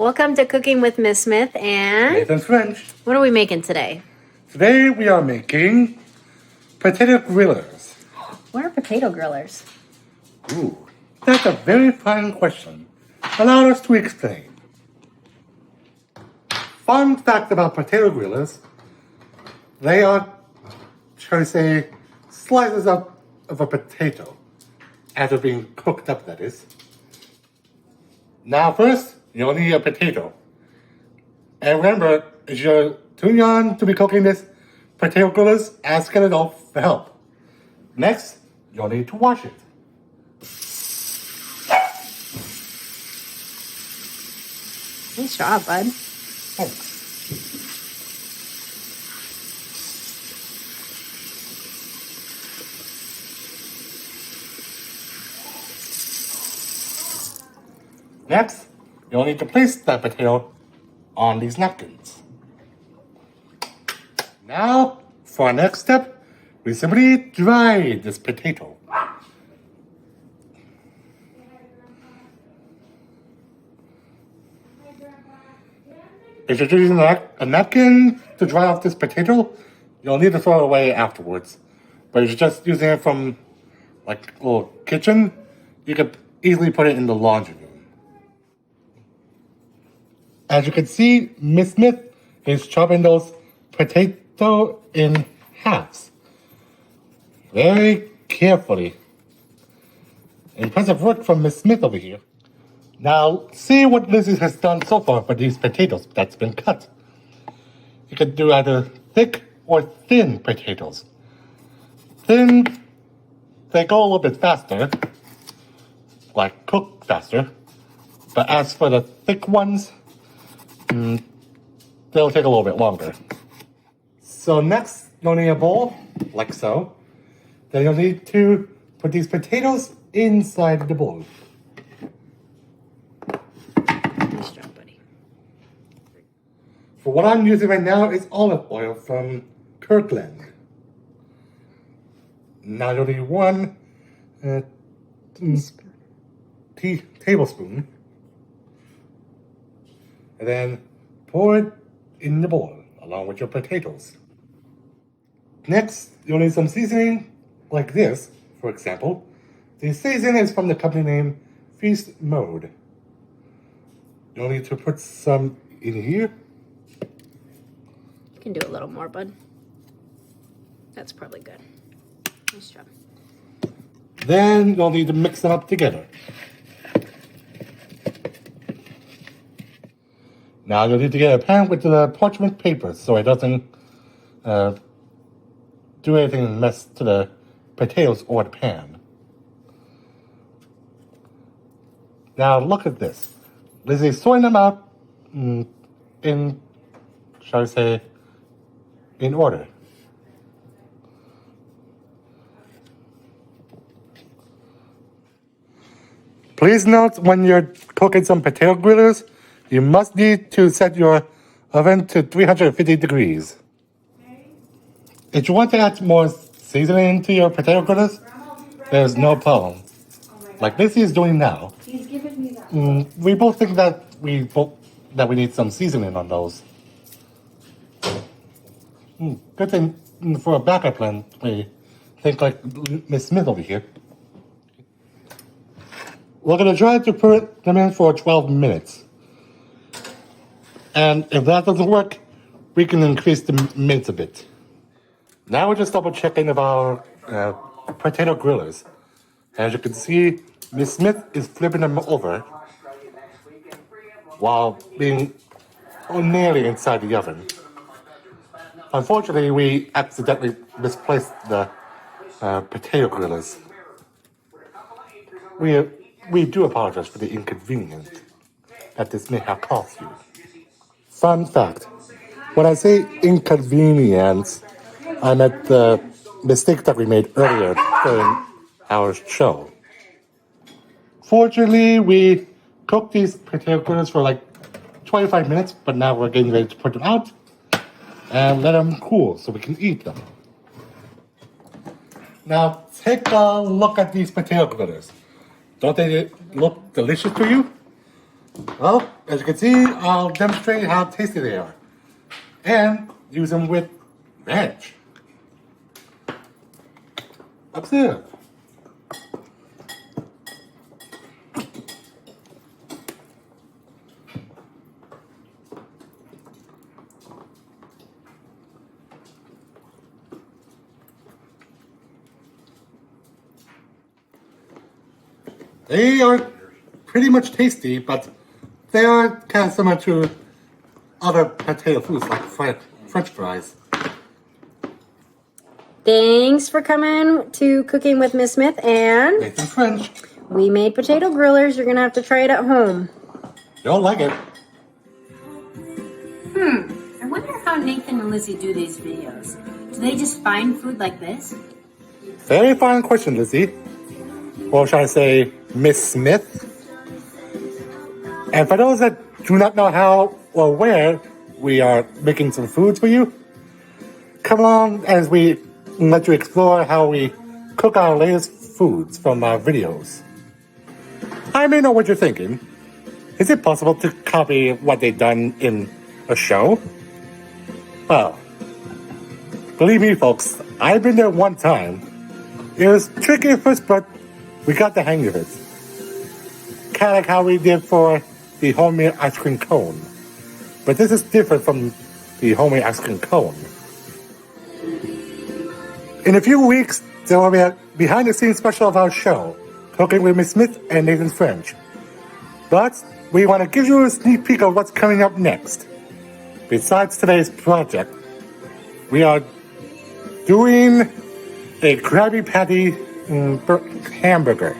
Welcome to Cooking with Miss Smith and Nathan French. What are we making today? Today we are making potato grillers. What are potato grillers? Ooh, that's a very fine question. Allow us to explain. Fun fact about potato grillers, they are, shall we say, slices of a potato after being cooked up, that is. Now first, you'll need a potato. And remember, if you're too young to be cooking this potato grillers, ask an adult for help. Next, you'll need to wash it. Nice job, bud. Thanks. Next, you'll need to place that potato on these napkins. Now, for our next step, we simply dry this potato. If you're using a napkin to dry off this potato, you'll need to throw it away afterwards. But if you're just using it from like a little kitchen, you could easily put it in the laundry room. As you can see, Miss Smith is chopping those potato in halves. Very carefully. Impressive work from Miss Smith over here. Now, see what Lizzie has done so far for these potatoes that's been cut. You could do either thick or thin potatoes. Thin, they go a little bit faster, like cook faster. But as for the thick ones, they'll take a little bit longer. So next, you'll need a bowl, like so. Then you'll need to put these potatoes inside the bowl. Nice job, buddy. For what I'm using right now is olive oil from Kirkland. Now you'll need one tablespoon. And then pour it in the bowl along with your potatoes. Next, you'll need some seasoning like this, for example. The seasoning is from the company name Feast Mode. You'll need to put some in here. You can do a little more, bud. That's probably good. Nice job. Then you'll need to mix them up together. Now you'll need to get a pan with the parchment paper so it doesn't do anything and mess to the potatoes or the pan. Now look at this. Lizzie's sorting them out in, shall I say, in order. Please note when you're cooking some potato grillers, you must need to set your oven to 350 degrees. If you want to add more seasoning to your potato grillers, there's no problem. Like Lizzie is doing now. He's given me that. We both think that we need some seasoning on those. Good thing for a backup plan, we think like Miss Smith over here. We're going to try to put them in for 12 minutes. And if that doesn't work, we can increase the minutes a bit. Now we're just double checking of our potato grillers. As you can see, Miss Smith is flipping them over while being nearly inside the oven. Unfortunately, we accidentally misplaced the potato grillers. We do apologize for the inconvenience that this may have caused you. Fun fact, when I say inconvenience, I meant the mistake that we made earlier during our show. Fortunately, we cooked these potato grillers for like 25 minutes, but now we're getting ready to put them out and let them cool so we can eat them. Now, take a look at these potato grillers. Don't they look delicious to you? Well, as you can see, I'll demonstrate how tasty they are. And use them with veg. Observe. They are pretty much tasty, but they are kind of similar to other potato foods like French fries. Thanks for coming to Cooking with Miss Smith, and Nathan French. we made potato grillers. You're gonna have to try it at home. You'll like it. I wonder how Nathan and Lizzie do these videos. Do they just find food like this? Very fine question, Lizzie. Or should I say, Miss Smith? And for those that do not know how or where we are making some foods for you, come along as we let you explore how we cook our latest foods from our videos. I may know what you're thinking. Is it possible to copy what they've done in a show? Well, believe me, folks, I've been there one time. It was tricky at first, but we got the hang of it. Kind of like how we did for the homemade ice cream cone. But this is different from the homemade ice cream cone. In a few weeks, there will be a behind-the-scenes special of our show, Cooking with Miss Smith and Nathan French. But we want to give you a sneak peek of what's coming up next. Besides today's project, we are doing a Krabby Patty hamburger.